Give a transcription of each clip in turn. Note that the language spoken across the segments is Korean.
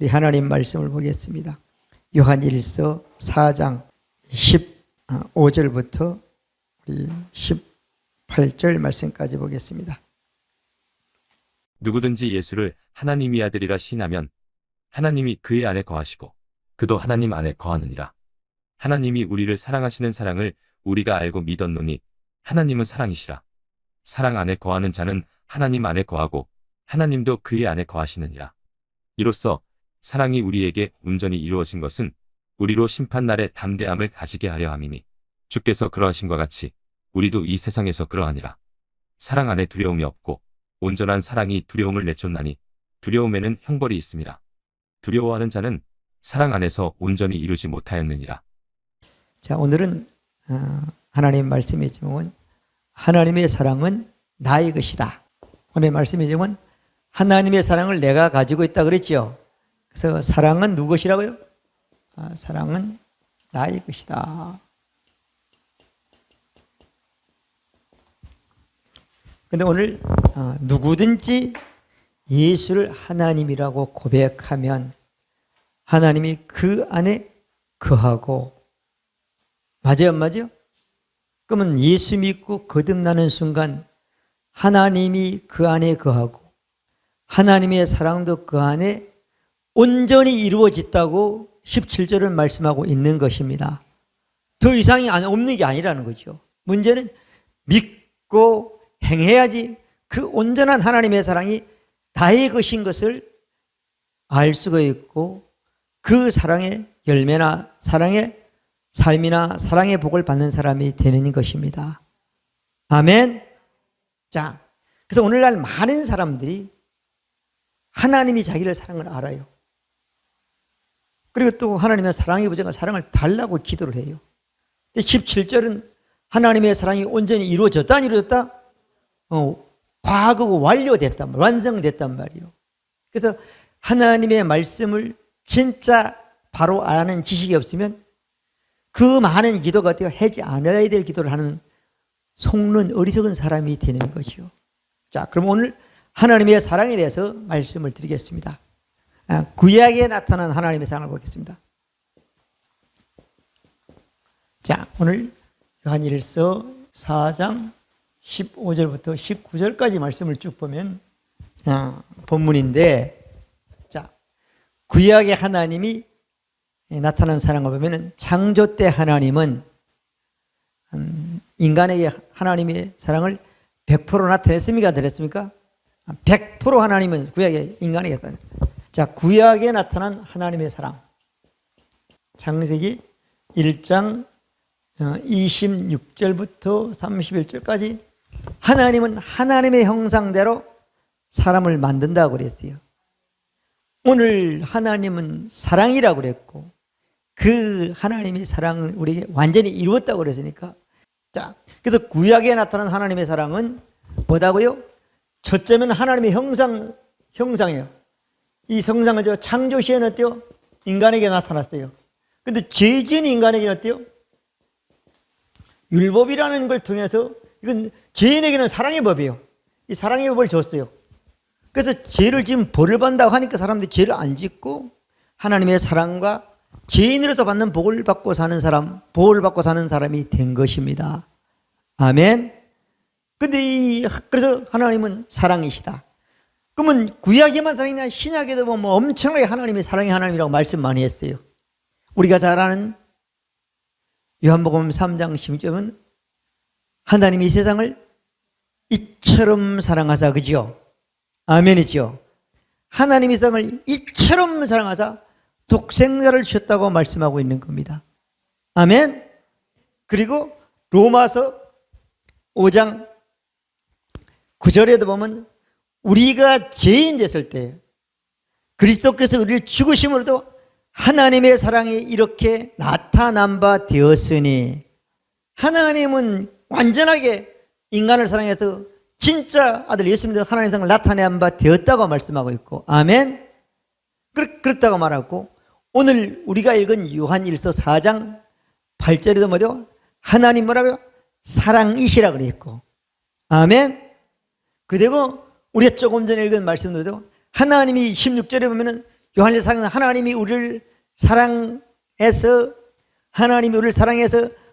우리 하나님 말씀을 보겠습니다. 요한 1서 4장 15절부터 우리 18절 말씀까지 보겠습니다. 누구든지 예수를 하나님의 아들이라 시인하면 하나님이 그의 안에 거하시고 그도 하나님 안에 거하느니라. 하나님이 우리를 사랑하시는 사랑을 우리가 알고 믿었노니 하나님은 사랑이시라. 사랑 안에 거하는 자는 하나님 안에 거하고 하나님도 그의 안에 거하시느니라. 이로써 사랑이 우리에게 온전히 이루어진 것은 우리로 심판날에 담대함을 가지게 하려 함이니 주께서 그러하신과 같이 우리도 이 세상에서 그러하니라. 사랑 안에 두려움이 없고 온전한 사랑이 두려움을 내쫓나니 두려움에는 형벌이 있습니다. 두려워하는 자는 사랑 안에서 온전히 이루지 못하였느니라. 자, 오늘은 하나님 말씀의 제목은 하나님의 사랑은 나의 것이다. 오늘 말씀의 제목은 하나님의 사랑을 내가 가지고 있다 그랬죠. 그래서 사랑은 누구 것이라고요? 사랑은 나의 것이다. 근데 오늘 누구든지 예수를 하나님이라고 고백하면 하나님이 그 안에 거하고, 맞아요, 안 맞아요? 그러면 예수 믿고 거듭나는 순간 하나님이 그 안에 거하고 하나님의 사랑도 그 안에 온전히 이루어졌다고 17절은 말씀하고 있는 것입니다. 더 이상이 없는 게 아니라는 거죠. 문제는 믿고 행해야지 그 온전한 하나님의 사랑이 나의 것인 것을 알 수가 있고 그 사랑의 열매나 사랑의 삶이나 사랑의 복을 받는 사람이 되는 것입니다. 아멘. 자, 그래서 오늘날 많은 사람들이 하나님이 자기를 사랑을 알아요. 그리고 또 하나님의 사랑의 부정한 사랑을 달라고 기도를 해요. 17절은 하나님의 사랑이 온전히 이루어졌다 안 이루어졌다? 과거고 완료됐단 말이에요. 완성됐단 말이에요. 그래서 하나님의 말씀을 진짜 바로 아는 지식이 없으면 그 많은 기도가 되어 하지 않아야 될 기도를 하는 속는 어리석은 사람이 되는 거죠. 자, 그럼 오늘 하나님의 사랑에 대해서 말씀을 드리겠습니다. 구약에 나타난 하나님의 사랑을 보겠습니다. 자, 오늘 요한일서 4장 15절부터 19절까지 말씀을 쭉 보면 본문인데, 자, 구약의 하나님이 나타난 사랑을 보면 창조 때 하나님은 인간에게 하나님의 사랑을 100% 나타냈습니까? 드렸습니까? 100% 하나님은 구약의 인간에게 나타났어요. 자, 구약에 나타난 하나님의 사랑. 창세기 1장 26절부터 31절까지 하나님은 하나님의 형상대로 사람을 만든다고 그랬어요. 오늘 하나님은 사랑이라고 그랬고 그 하나님의 사랑을 우리에게 완전히 이루었다고 그랬으니까, 자, 그래서 구약에 나타난 하나님의 사랑은 뭐다고요? 첫째는 하나님의 형상이에요. 이 형상은 창조 시에는 어때요? 인간에게 나타났어요. 근데 죄 지은 인간에게는 어때요? 율법이라는 걸 통해서, 이건 죄인에게는 사랑의 법이에요. 이 사랑의 법을 줬어요. 그래서 죄를 지금 벌을 받는다고 하니까 사람들이 죄를 안 짓고 하나님의 사랑과 죄인으로서 받는 복을 받고 사는 사람, 보호를 받고 사는 사람이 된 것입니다. 아멘. 근데 그래서 하나님은 사랑이시다. 그러면 구약에만 사랑이냐, 신약에도 보면 엄청나게 하나님의 사랑의 하나님이라고 말씀 많이 했어요. 우리가 잘 아는 요한복음 3장 16절은 하나님이 세상을 이처럼 사랑하사, 그죠? 아멘이죠. 하나님이 세상을 이처럼 사랑하사 독생자를 주셨다고 말씀하고 있는 겁니다. 아멘. 그리고 로마서 5장 9절에도 보면 우리가 죄인 됐을 때 그리스도께서 우리를 죽으심으로도 하나님의 사랑이 이렇게 나타난 바 되었으니, 하나님은 완전하게 인간을 사랑해서 진짜 아들 예수님도 하나님의 사랑을 나타낸 바 되었다고 말씀하고 있고, 아멘. 그렇다고 말하고, 오늘 우리가 읽은 요한일서 4장 8절에도 뭐죠? 하나님 뭐라고요? 사랑이시라 그랬고, 아멘. 그리고 우리가 조금 전에 읽은 말씀도 하나님이 16절에 보면은 요한일서는 하나님이 우리를 사랑해서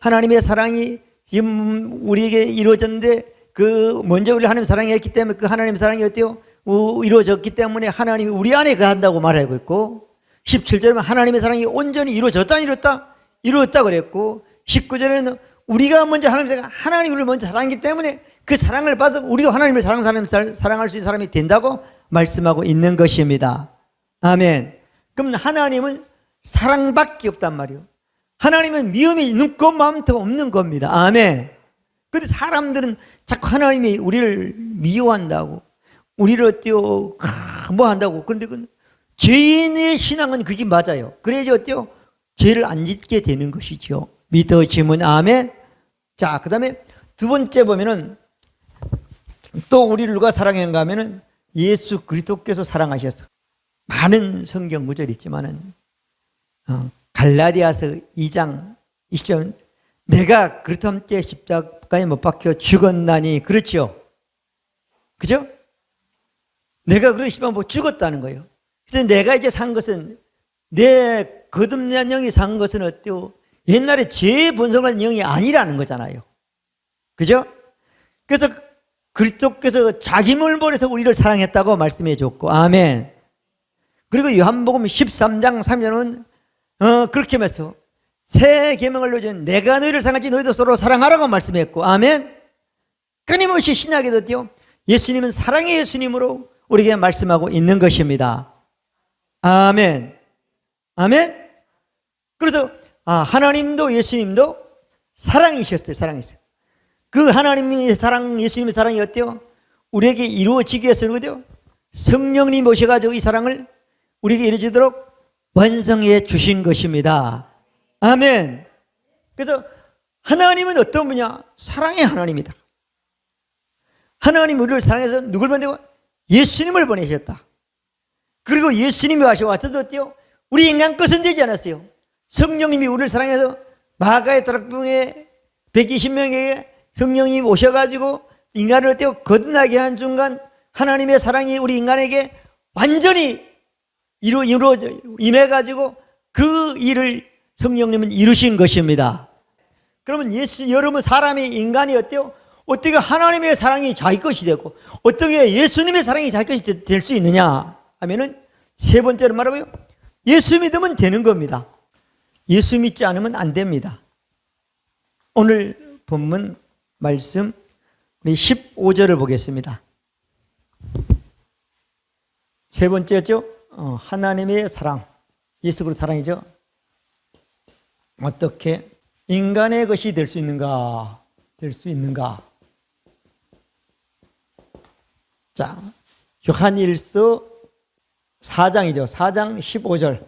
하나님의 사랑이 지금 우리에게 이루어졌는데 그 먼저 우리 하나님 사랑했기 때문에 그 하나님 사랑이 어때요? 이루어졌기 때문에 하나님이 우리 안에 거한다고 말하고 있고 17절에는 하나님의 사랑이 온전히 이루어졌다 이루었다 그랬고 19절에는 우리가 먼저 하나님 우리를 먼저 사랑하기 때문에 그 사랑을 받아 우리도 하나님을 사랑할 수 있는 사람이 된다고 말씀하고 있는 것입니다. 아멘. 그럼 하나님은 사랑밖에 없단 말이에요. 하나님은 미움이 눈곱 마음도 없는 겁니다. 아멘. 그런데 사람들은 자꾸 하나님이 우리를 미워한다고 우리를 어때요? 뭐 한다고. 그런데 죄인의 신앙은 그게 맞아요. 그래야지 어때요? 죄를 안 짓게 되는 것이죠. 믿어지면 아멘. 자, 그 다음에 두 번째 보면은 또 우리를 누가 사랑했는가 하면은 예수 그리스도께서 사랑하셨어. 많은 성경 구절이 있지만은 갈라디아서 2장 20절 내가 그리스도와 함께 십자가에 못 박혀 죽었나니 그렇죠? 그죠? 내가 그리스도와 십자가에 죽었다는 거예요. 그래서 내가 이제 산 것은 내 거듭난 영이 산 것은 어때요? 옛날에 죄의 본성한 영이 아니라는 거잖아요. 그죠? 그래서 그리스도께서 자기 몸을 보내서 우리를 사랑했다고 말씀해 줬고 아멘. 그리고 요한복음 13장 3절은 그렇게 말해서 새 계명을 내준 내가 너희를 사랑하지 너희도 서로 사랑하라고 말씀했고 아멘. 끊임없이 신약에도 예수님은 사랑의 예수님으로 우리에게 말씀하고 있는 것입니다. 아멘. 아멘. 그래서 하나님도 예수님도 사랑이셨어요. 사랑이었어요. 그 하나님의 사랑, 예수님의 사랑이 어때요? 우리에게 이루어지기 위해서 그죠? 성령님 오셔가지고 이 사랑을 우리에게 이루어지도록 완성해 주신 것입니다. 아멘. 그래서 하나님은 어떤 분이냐? 사랑의 하나님이다. 하나님 우리를 사랑해서 누굴 보내고? 예수님을 보내셨다. 그리고 예수님이 와셔서 어때요? 우리 인간 것은 되지 않았어요. 성령님이 우리를 사랑해서 마가의 다락방에 120명에게 성령님이 오셔가지고 인간을 어때요? 거듭나게 한 순간 하나님의 사랑이 우리 인간에게 완전히 이루어져 임해가지고 그 일을 성령님은 이루신 것입니다. 그러면 여러분 사람이 인간이 어때요? 어떻게 하나님의 사랑이 자기 것이 되고 어떻게 예수님의 사랑이 자기 것이 될 수 있느냐 하면은 세 번째로 말하고요. 예수 믿으면 되는 겁니다. 예수 믿지 않으면 안 됩니다. 오늘 본문 말씀 우리 15절을 보겠습니다. 세 번째였죠. 하나님의 사랑, 예수 그리스도 사랑이죠. 어떻게 인간의 것이 될 수 있는가? 될 수 있는가? 자, 요한일서 4장이죠. 4장 15절.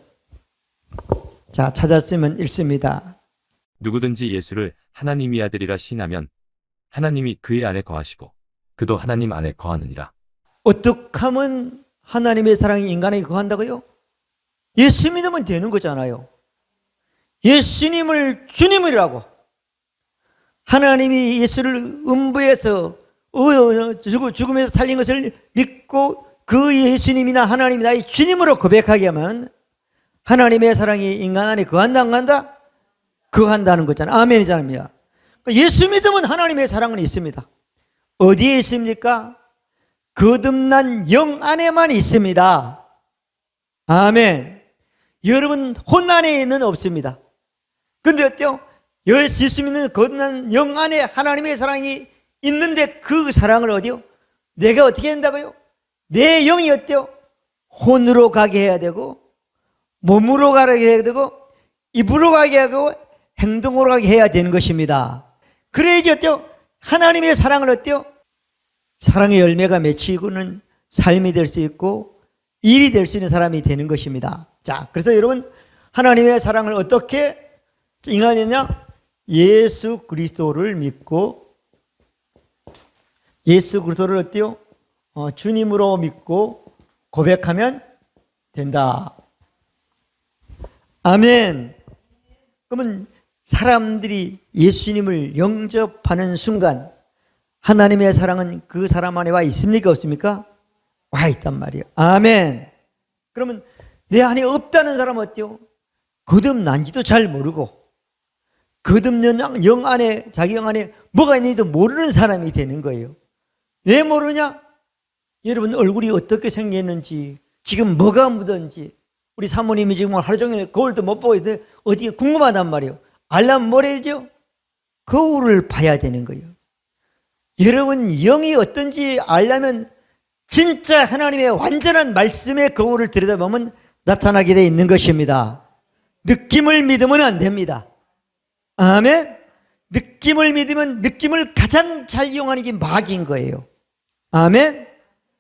자, 찾았으면 읽습니다. 누구든지 예수를 하나님의 아들이라 신하면 하나님이 그의 안에 거하시고 그도 하나님 안에 거하느니라. 어떻게 하면 하나님의 사랑이 인간에게 거한다고요? 예수 믿으면 되는 거잖아요. 예수님을 주님이라고. 하나님이 예수를 음부에서 죽음에서 살린 것을 믿고 그 예수님이나 하나님이 나의 주님으로 고백하게 하면 하나님의 사랑이 인간 안에 거한다 안 거한다? 거한다는 거잖아요. 아멘이잖아요. 예수 믿으면 하나님의 사랑은 있습니다. 어디에 있습니까? 거듭난 영 안에만 있습니다. 아멘. 여러분 혼 안에는 없습니다. 그런데 어때요? 예수 믿는 거듭난 영 안에 하나님의 사랑이 있는데 그 사랑을 어디요? 내가 어떻게 한다고요? 내 영이 어때요? 혼으로 가게 해야 되고 몸으로 가게 해야 되고 입으로 가게 하고 행동으로 가게 해야 되는 것입니다. 그래야지 어때요? 하나님의 사랑을 어때요? 사랑의 열매가 맺히고는 삶이 될 수 있고 일이 될 수 있는 사람이 되는 것입니다. 자, 그래서 여러분 하나님의 사랑을 어떻게 인간이냐? 예수 그리스도를 믿고 예수 그리스도를 어때요? 주님으로 믿고 고백하면 된다. 아멘. 그러면 사람들이 예수님을 영접하는 순간 하나님의 사랑은 그 사람 안에 와 있습니까? 없습니까? 와 있단 말이에요. 아멘. 그러면 내 안에 없다는 사람은 어때요? 거듭난지도 잘 모르고 거듭난 영 안에, 자기 영 안에 뭐가 있는지도 모르는 사람이 되는 거예요. 왜 모르냐? 여러분 얼굴이 어떻게 생겼는지, 지금 뭐가 묻었는지, 우리 사모님이 지금 하루 종일 거울도 못 보고 있는데 어디가 궁금하단 말이에요. 알려면 뭐래죠? 거울을 봐야 되는 거예요. 여러분 영이 어떤지 알려면 진짜 하나님의 완전한 말씀의 거울을 들여다보면 나타나게 되어 있는 것입니다. 느낌을 믿으면 안 됩니다. 아멘. 느낌을 믿으면 느낌을 가장 잘 이용하는 게 마귀인 거예요. 아멘.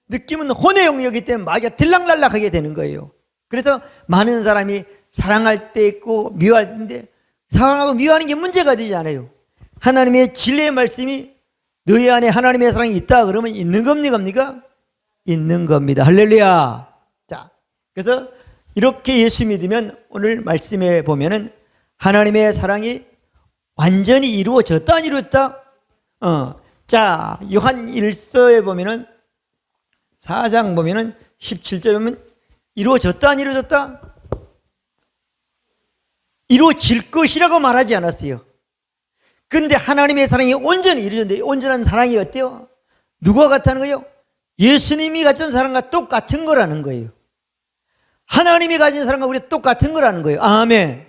느낌은 혼의 영역이기 때문에 마귀가 들락날락하게 되는 거예요. 그래서 많은 사람이 사랑할 때 있고 미워할 때인데 사랑하고 미워하는 게 문제가 되지 않아요. 하나님의 진리의 말씀이 너희 안에 하나님의 사랑이 있다 그러면 있는 겁니까? 있는 겁니다. 할렐루야. 자, 그래서 이렇게 예수 믿으면 오늘 말씀에 보면은 하나님의 사랑이 완전히 이루어졌다 안 이루어졌다? 자, 요한 1서에 보면은 4장 보면은 17절에 보면 이루어졌다 안 이루어졌다? 이루어질 것이라고 말하지 않았어요. 그런데 하나님의 사랑이 온전히 이루어졌는데 온전한 사랑이 어때요? 누가 같다는 거예요? 예수님이 가진 사랑과 똑같은 거라는 거예요. 하나님이 가진 사랑과 우리가 똑같은 거라는 거예요. 아멘.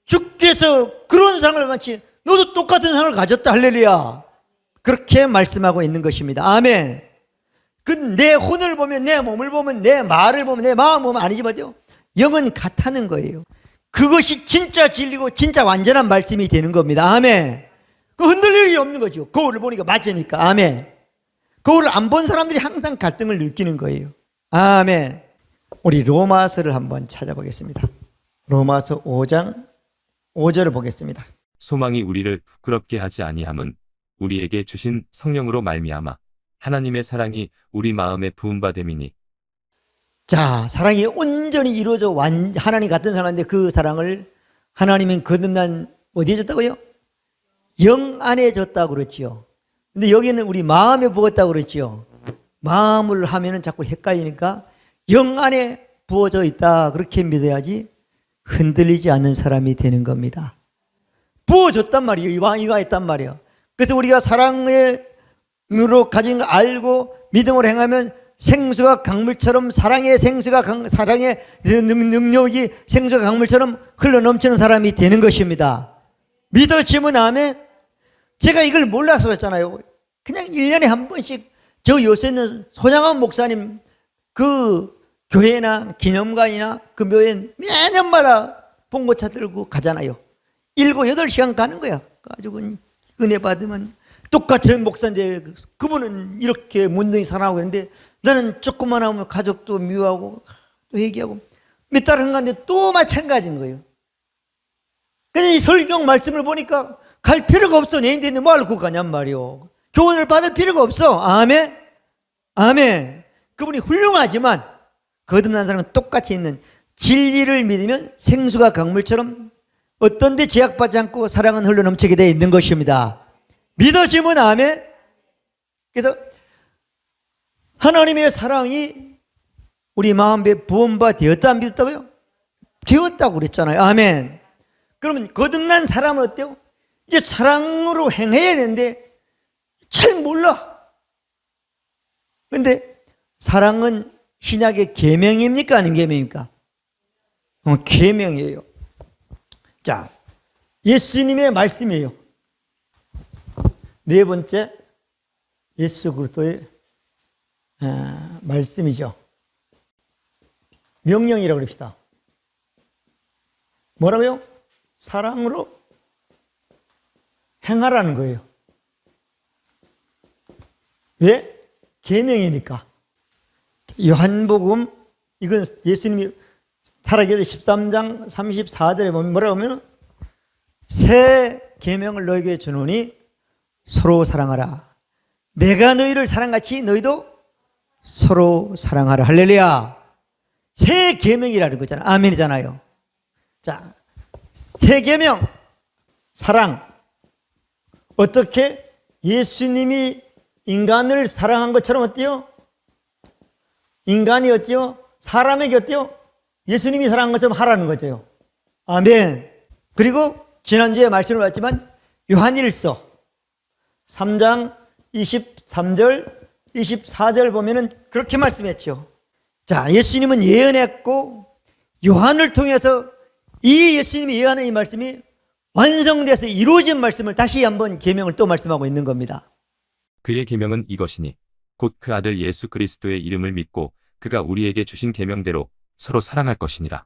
주께서 그런 사랑을 같이 너도 똑같은 사랑을 가졌다. 할렐루야. 그렇게 말씀하고 있는 것입니다. 아멘. 그 내 혼을 보면, 내 몸을 보면, 내 말을 보면, 내 마음을 보면 아니지만 영은 같다는 거예요. 그것이 진짜 진리고 진짜 완전한 말씀이 되는 겁니다. 아멘. 그 흔들릴 일이 없는 거죠. 거울을 보니까 맞으니까. 아멘. 거울을 안 본 사람들이 항상 갈등을 느끼는 거예요. 아멘. 우리 로마서를 한번 찾아보겠습니다. 로마서 5장 5절을 보겠습니다. 소망이 우리를 부끄럽게 하지 아니함은 우리에게 주신 성령으로 말미암아 하나님의 사랑이 우리 마음에 부은 바 됨이니. 자, 사랑이 온전히 이루어져 하나님 같은 사랑인데 그 사랑을 하나님은 거듭난 어디에 줬다고요? 영 안에 줬다고 그랬지요. 근데 여기는 우리 마음에 부었다고 그랬지요. 마음을 하면은 자꾸 헷갈리니까 영 안에 부어져 있다 그렇게 믿어야지 흔들리지 않는 사람이 되는 겁니다. 부어졌단 말이에요. 이가 있단 말이에요. 그래서 우리가 사랑으로 가진 거 알고 믿음으로 행하면 생수가 강물처럼 사랑의 능력이 생수가 강물처럼 흘러넘치는 사람이 되는 것입니다. 믿어지면 아멘. 제가 이걸 몰라서 그랬잖아요. 그냥 1년에 한 번씩 저 요새는 소장한 목사님 그 교회나 기념관이나 그 묘에 매년마다 봉고차 들고 가잖아요. 7, 8시간 가는 거야. 가지고 은혜 받으면 똑같은 목사인데 그분은 이렇게 문둥이 사랑하고 있는데 나는 조금만 하면 가족도 미워하고 또 얘기하고 몇 달 한가운데 또 마찬가지인 거예요. 그냥 이 설경 말씀을 보니까 갈 필요가 없어. 내 인생에 뭐 하려고 가냔 말이요. 교훈을 받을 필요가 없어. 아멘. 아멘. 그분이 훌륭하지만 거듭난 사람은 똑같이 있는 진리를 믿으면 생수가 강물처럼 어떤 데 제약받지 않고 사랑은 흘러넘치게 되어 있는 것입니다. 믿어지면 아멘. 그래서 하나님의 사랑이 우리 마음에 부음바 되었다 안 믿었다고요? 되었다고 그랬잖아요. 아멘. 그러면 거듭난 사람은 어때요? 이제 사랑으로 행해야 되는데 잘 몰라. 그런데 사랑은 신약의 계명입니까? 아닌 계명입니까? 계명이에요. 자, 예수님의 말씀이에요. 네 번째, 예수 그리스도의 말씀이죠. 명령이라고 그럽시다. 뭐라고요? 사랑으로 행하라는 거예요. 왜? 계명이니까. 요한복음, 이건 예수님이 살아계신 13장 34절에 보면 뭐라고 하면 새 계명을 너에게 주노니 서로 사랑하라. 내가 너희를 사랑같이 너희도 서로 사랑하라. 할렐루야. 새 계명이라는 거잖아요. 아멘이잖아요. 자, 새 계명, 사랑. 어떻게 예수님이 인간을 사랑한 것처럼 어때요? 인간이 어때요? 사람에게 어때요? 예수님이 사랑한 것처럼 하라는 거죠. 아멘. 그리고 지난주에 말씀을 봤지만 요한일서 3장 23절, 24절 보면은 그렇게 말씀했죠. 자, 예수님은 예언했고 요한을 통해서 이 예수님이 예언한 이 말씀이 완성돼서 이루어진 말씀을 다시 한번 계명을 또 말씀하고 있는 겁니다. 그의 계명은 이것이니 곧 그 아들 예수 그리스도의 이름을 믿고 그가 우리에게 주신 계명대로 서로 사랑할 것이니라.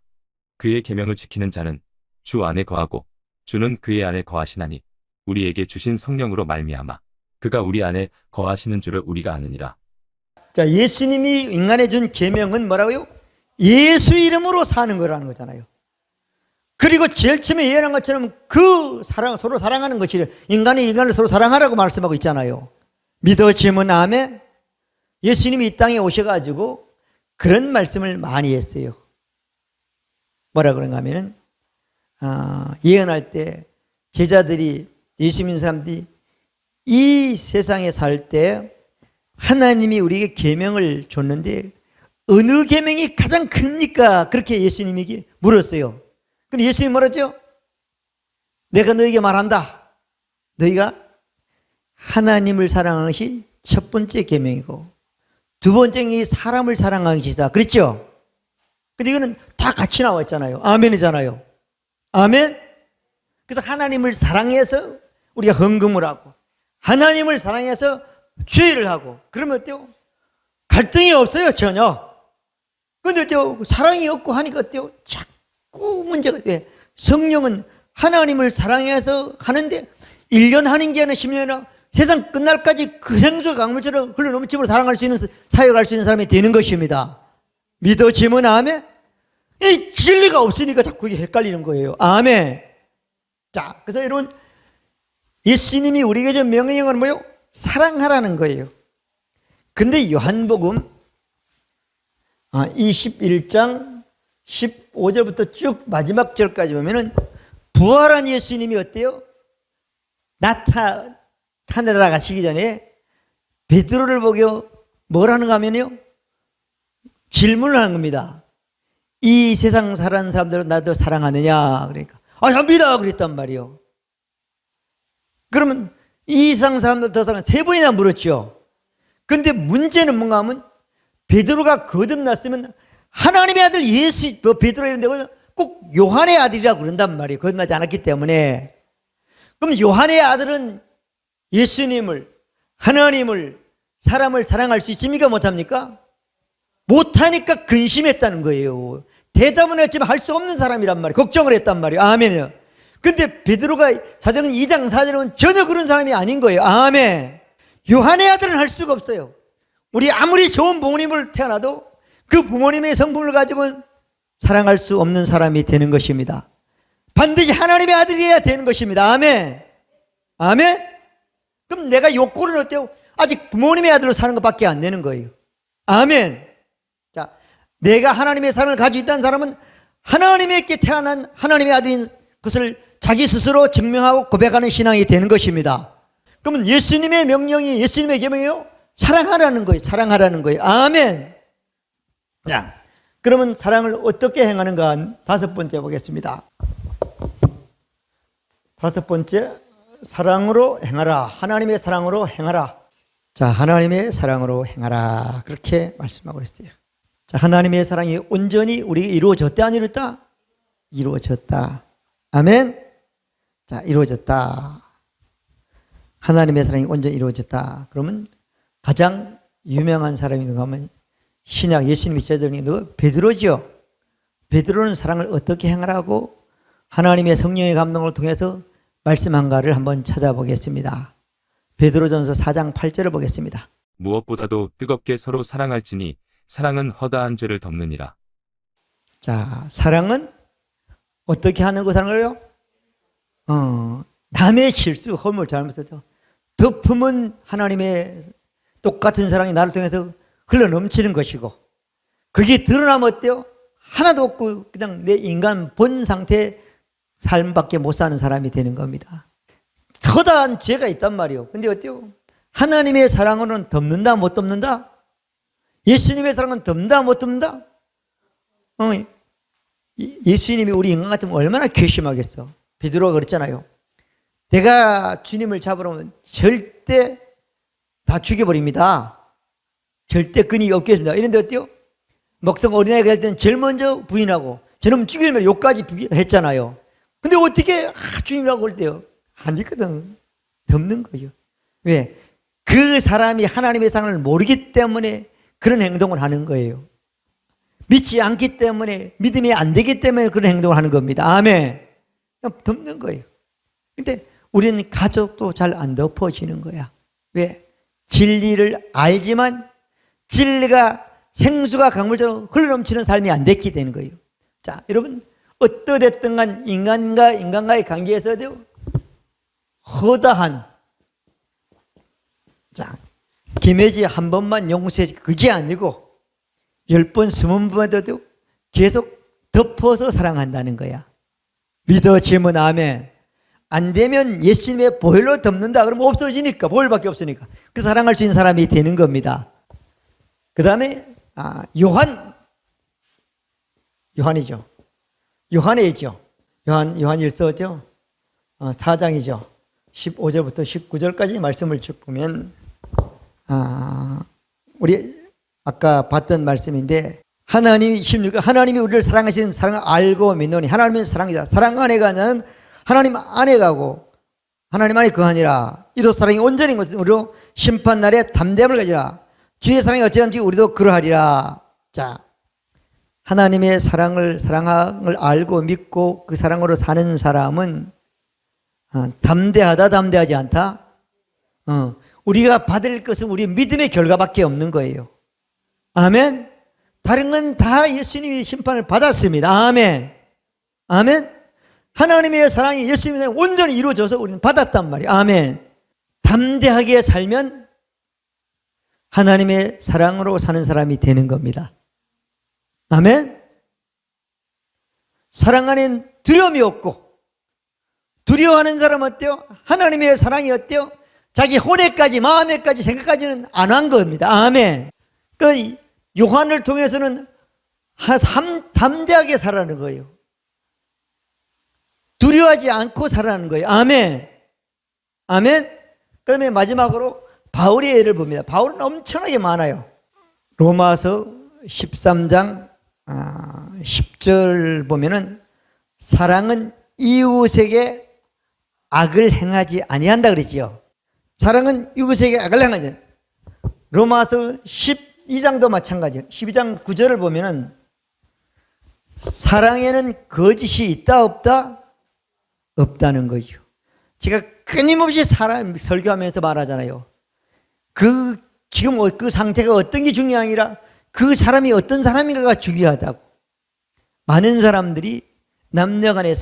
그의 계명을 지키는 자는 주 안에 거하고 주는 그의 안에 거하시나니 우리에게 주신 성령으로 말미암아 그가 우리 안에 거하시는 줄을 우리가 아느니라. 자, 예수님이 인간에 준 계명은 뭐라고요? 예수 이름으로 사는 거라는 거잖아요. 그리고 제일 처음에 예언한 것처럼 그 사랑, 서로 사랑하는 것이 인간이 인간을 서로 사랑하라고 말씀하고 있잖아요. 믿어지면 아멘. 예수님이 이 땅에 오셔가지고 그런 말씀을 많이 했어요. 뭐라 그런가 하면은 예언할 때 제자들이 예수 믿는 사람들이 이 세상에 살 때 하나님이 우리에게 계명을 줬는데 어느 계명이 가장 큽니까? 그렇게 예수님에게 물었어요. 근데 예수님이 뭐랬죠? 내가 너에게 말한다. 너희가 하나님을 사랑하는 것이 첫 번째 계명이고 두 번째는 사람을 사랑하는 것이다. 그랬죠? 근데 이거는 다 같이 나와 있잖아요. 아멘이잖아요. 아멘. 그래서 하나님을 사랑해서 우리가 헌금을 하고 하나님을 사랑해서 죄를 하고 그러면 어때요? 갈등이 없어요. 전혀. 근데 어때요? 사랑이 없고 하니까 어때요? 자꾸 문제가 돼. 성령은 하나님을 사랑해서 하는데 1년 하는 게 아니라 10년이나 세상 끝날까지 그 생수 강물처럼 흘러넘치므로 사랑할 수 있는, 사역할 수 있는 사람이 되는 것입니다. 믿어지면 아멘? 이 진리가 없으니까 자꾸 이게 헷갈리는 거예요. 아멘. 자, 그래서 여러분, 예수님이 우리에게 준 명령은 뭐예요? 사랑하라는 거예요. 근데 요한복음 21장 15절부터 쭉 마지막 절까지 보면은 부활한 예수님이 어때요? 나타내라 가시기 전에 베드로를 보고 뭐라는가 하면요, 질문을 하는 겁니다. 이 세상 사는 사람들은 나도 사랑하느냐? 그러니까 합니다 그랬단 말이요. 그러면 이 세상 사람들 더 사랑 세 번이나 물었죠. 근데 문제는 뭔가 하면 베드로가 거듭났으면 하나님의 아들 예수, 베드로 이런데 꼭 요한의 아들이라고 그런단 말이에요. 거듭나지 않았기 때문에. 그럼 요한의 아들은 예수님을, 하나님을, 사람을 사랑할 수 있습니까? 못합니까? 못하니까 근심했다는 거예요. 대답은 했지만 할 수 없는 사람이란 말이에요. 걱정을 했단 말이에요. 아멘이요. 근데 베드로가 사도행전 2장 4절은 전혀 그런 사람이 아닌 거예요. 아멘. 요한의 아들은 할 수가 없어요. 우리 아무리 좋은 부모님을 태어나도 그 부모님의 성품을 가지고는 사랑할 수 없는 사람이 되는 것입니다. 반드시 하나님의 아들이어야 되는 것입니다. 아멘. 아멘. 그럼 내가 욕구는 어때요? 아직 부모님의 아들로 사는 것밖에 안 되는 거예요. 아멘. 자, 내가 하나님의 사랑을 가지고 있다는 사람은 하나님에게 태어난 하나님의 아들인 것을 자기 스스로 증명하고 고백하는 신앙이 되는 것입니다. 그러면 예수님의 명령이, 예수님의 계명이요, 사랑하라는 거예요. 사랑하라는 거예요. 아멘. 자, 그러면 사랑을 어떻게 행하는가 다섯 번째 보겠습니다. 다섯 번째, 사랑으로 행하라. 하나님의 사랑으로 행하라. 자, 하나님의 사랑으로 행하라. 그렇게 말씀하고 있어요. 자, 하나님의 사랑이 온전히 우리에게 이루어졌다, 안 이루어졌다? 이루어졌다. 아멘. 자, 이루어졌다. 하나님의 사랑이 온전히 이루어졌다. 그러면 가장 유명한 사람이 누가 하면 신약 예수님이 제자들이 누구? 베드로죠. 베드로는 사랑을 어떻게 행하라고 하나님의 성령의 감동을 통해서 말씀한가를 한번 찾아보겠습니다. 베드로전서 4장 8절을 보겠습니다. 무엇보다도 뜨겁게 서로 사랑할지니 사랑은 허다한 죄를 덮느니라. 자, 사랑은 어떻게 하는 거 사는 거예요? 남의 실수, 허물, 잘못을 덮으면 하나님의 똑같은 사랑이 나를 통해서 흘러 넘치는 것이고, 그게 드러나면 어때요? 하나도 없고 그냥 내 인간 본 상태 삶밖에 못 사는 사람이 되는 겁니다. 허다한 죄가 있단 말이에요. 근데 어때요? 하나님의 사랑으로는 덮는다, 못 덮는다? 예수님의 사랑은 덮는다, 못 덮는다? 예수님이 우리 인간 같으면 얼마나 괘씸하겠어. 베드로가 그랬잖아요. 내가 주님을 잡으러 오면 절대 다 죽여버립니다. 절대 근이 없겠습니다. 이런데 어때요? 먹성 어린아이가 할 때는 제일 먼저 부인하고 저놈 죽이면 욕까지 했잖아요. 근데 어떻게 주님이라고 할 때요? 안 믿거든. 덮는 거예요. 왜? 그 사람이 하나님의 상을 모르기 때문에 그런 행동을 하는 거예요. 믿지 않기 때문에, 믿음이 안 되기 때문에 그런 행동을 하는 겁니다. 아멘. 그냥 덮는 거예요. 근데 우리는 가족도 잘 안 덮어지는 거야. 왜? 진리를 알지만 진리가 생수가 강물처럼 흘러넘치는 삶이 안 됐기 되는 거예요. 자, 여러분, 어떠됐든 간 인간과의 관계에서도 허다한, 자, 김혜지 한 번만 용서해, 그게 아니고 10번, 20번 해도 계속 덮어서 사랑한다는 거야. 믿어지면 아멘. 안 되면 예수님의 보혈로 덮는다. 그러면 없어지니까, 보혈밖에 없으니까. 그 사랑할 수 있는 사람이 되는 겁니다. 그 다음에 요한이죠. 요한이죠. 요한 1서죠. 4장이죠. 15절부터 19절까지 말씀을 쭉 보면 우리 아까 봤던 말씀인데 하나님이 우리를 사랑하시는 사랑을 알고 믿노니 하나님은 사랑이다. 사랑 안에 가는 하나님 안에 가고 하나님 안에 거하니라. 이로 사랑이 온전히 것으로 심판날에 담대함을 가지라. 주의 사랑이 어찌한지 우리도 그러하리라. 자, 하나님의 사랑을 알고 믿고 그 사랑으로 사는 사람은 담대하다, 담대하지 않다. 우리가 받을 것은 우리 믿음의 결과밖에 없는 거예요. 아멘. 다른 건 다 예수님이 심판을 받았습니다. 아멘. 아멘. 하나님의 사랑이 예수님에 온전히 이루어져서 우리는 받았단 말이에요. 아멘. 담대하게 살면 하나님의 사랑으로 사는 사람이 되는 겁니다. 아멘. 사랑 안엔 두려움이 없고 두려워하는 사람은 어때요? 하나님의 사랑이 어때요? 자기 혼에까지 마음에까지 생각까지는 안 한 겁니다. 아멘. 그 요한을 통해서는 담대하게 살아가는 거예요. 두려워하지 않고 살아가는 거예요. 아멘. 아멘. 그다음에 마지막으로 바울의 예를 봅니다. 바울은 엄청나게 많아요. 로마서 13장 10절 보면은 사랑은 이웃에게 악을 행하지 아니한다 그러지요. 사랑은 이웃에게 악을 행하지. 로마서 12장도 마찬가지예요. 12장 9절을 보면은 사랑에는 거짓이 있다 없다? 없다는 거죠. 제가 끊임없이 설교하면서 말하잖아요. 지금 그 상태가 어떤 게 중요한 게 아니라 그 사람이 어떤 사람인가가 중요하다고. 많은 사람들이 남녀 간에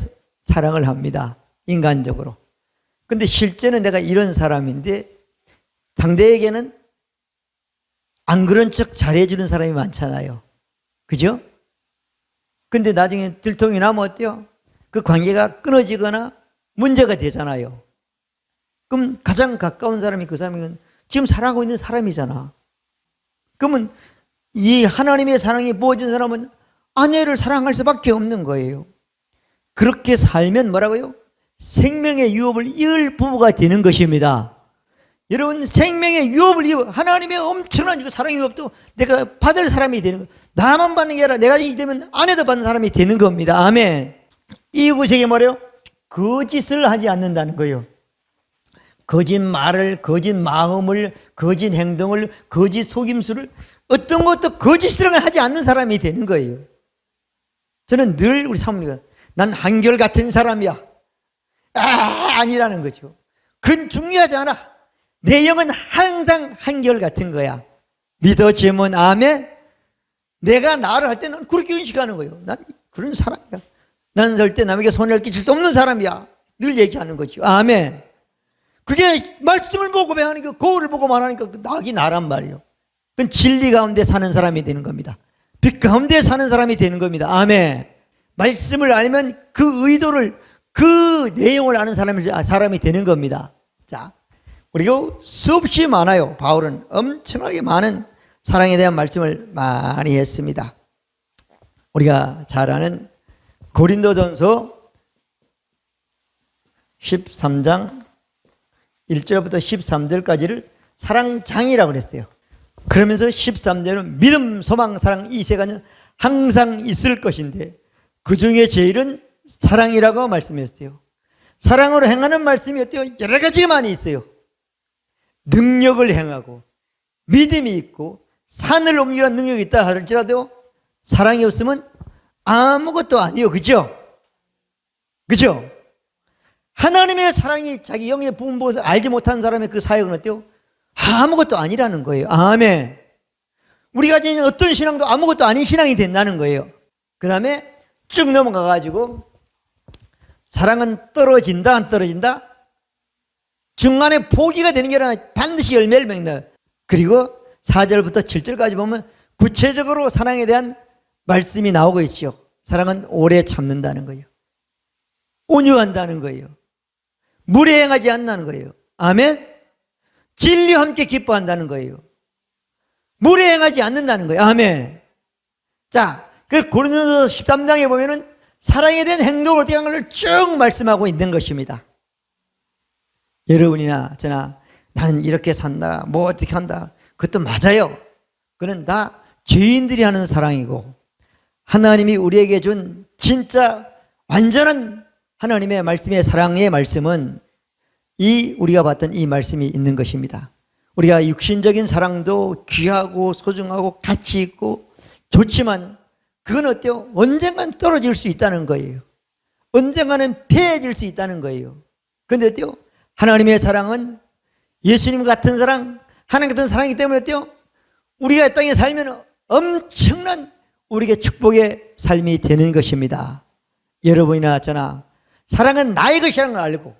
사랑을 합니다. 인간적으로. 근데 실제는 내가 이런 사람인데 상대에게는 안 그런 척 잘해주는 사람이 많잖아요. 그죠? 근데 나중에 들통이 나면 어때요? 그 관계가 끊어지거나 문제가 되잖아요. 그럼 가장 가까운 사람이 그 사람이면 지금 살아가고 있는 사람이잖아. 그러면 이 하나님의 사랑이 부어진 사람은 아내를 사랑할 수밖에 없는 거예요. 그렇게 살면 뭐라고요? 생명의 유업을 이을 부부가 되는 것입니다. 여러분, 생명의 유업을 하나님의 엄청난 사랑의 유업도 내가 받을 사람이 되는 거예요. 나만 받는 게 아니라 내가 되면 아내도 받는 사람이 되는 겁니다. 아멘. 이웃에게 뭐래요? 거짓을 하지 않는다는 거예요. 거짓 말을, 거짓 마음을, 거짓 행동을, 거짓 속임수를 어떤 것도 거짓이라고 하지 않는 사람이 되는 거예요. 저는 늘 우리 사모님과 난 한결같은 사람이야. 아니라는 거죠. 그건 중요하지 않아. 내 영은 항상 한결같은 거야. 믿어지면 아멘. 내가 나를 할 때 난 그렇게 인식하는 거예요. 난 그런 사람이야. 나는 절대 남에게 손해를 끼칠 수 없는 사람이야. 늘 얘기하는 거죠. 아멘. 그게 말씀을 보고 배하니까 거울을 보고 말하니까 낙이 나란 말이에요. 그건 진리 가운데 사는 사람이 되는 겁니다. 빛 가운데 사는 사람이 되는 겁니다. 아멘. 말씀을 알면 그 의도를, 그 내용을 아는 사람이 되는 겁니다. 자, 그리고 수없이 많아요. 바울은 엄청나게 많은 사랑에 대한 말씀을 많이 했습니다. 우리가 잘 아는 고린도전서 13장 1절부터 13절까지를 사랑장이라고 그랬어요. 그러면서 13절은 믿음, 소망, 사랑 이 세 가지는 항상 있을 것인데 그 중에 제일은 사랑이라고 말씀했어요. 사랑으로 행하는 말씀이 어때요? 여러 가지가 많이 있어요. 능력을 행하고 믿음이 있고 산을 옮기는 능력이 있다 할지라도 사랑이 없으면 아무것도 아니요. 그죠? 그죠? 하나님의 사랑이 자기 영의 부분을 알지 못하는 사람의 그 사역은 어때요? 아무것도 아니라는 거예요. 아멘. 우리가 지닌 어떤 신앙도 아무것도 아닌 신앙이 된다는 거예요. 그 다음에 쭉 넘어가 가지고 사랑은 떨어진다 안 떨어진다? 중간에 포기가 되는 게 아니라 반드시 열매를 맺는다. 그리고 4절부터 7절까지 보면 구체적으로 사랑에 대한 말씀이 나오고 있죠. 사랑은 오래 참는다는 거예요. 온유한다는 거예요. 무례행하지 않는다는 거예요. 아멘. 진리와 함께 기뻐한다는 거예요. 무례행하지 않는다는 거예요. 아멘. 자, 그 고린도서 13장에 보면은 사랑에 대한 행동을 어떻게 하는 것을 쭉 말씀하고 있는 것입니다. 여러분이나 저나 나는 이렇게 산다, 뭐 어떻게 한다. 그것도 맞아요. 그건 다 죄인들이 하는 사랑이고 하나님이 우리에게 준 진짜 완전한 하나님의 말씀의 사랑의 말씀은 우리가 봤던 이 말씀이 있는 것입니다. 우리가 육신적인 사랑도 귀하고 소중하고 가치 있고 좋지만 그건 어때요? 언젠간 떨어질 수 있다는 거예요. 언젠가는 패해질 수 있다는 거예요. 그런데 어때요? 하나님의 사랑은 예수님 같은 사랑, 하나님 같은 사랑이기 때문에 어때요? 우리가 이 땅에 살면 엄청난 우리에게 축복의 삶이 되는 것입니다. 여러분이나 저나 사랑은 나의 것이라는 걸 알고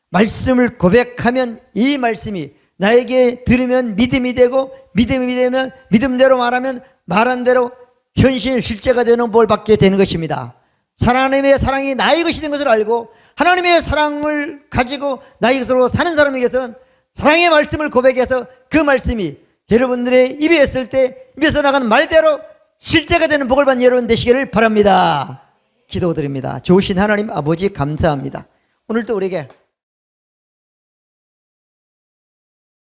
말씀을 고백하면 이 말씀이 나에게 들으면 믿음이 되고 믿음이 되면 믿음대로 말하면 말한 대로 현실 실제가 되는 볼 받게 되는 것입니다. 하나님의 사랑이 나의 것이 된 것을 알고 하나님의 사랑을 가지고 나의 것으로 사는 사람에게서는 사랑의 말씀을 고백해서 그 말씀이 여러분들의 입에 있을 때 입에서 나가는 말대로 실제가 되는 복을 받는 여러분 되시기를 바랍니다. 기도드립니다. 좋으신 하나님 아버지 감사합니다. 오늘도 우리에게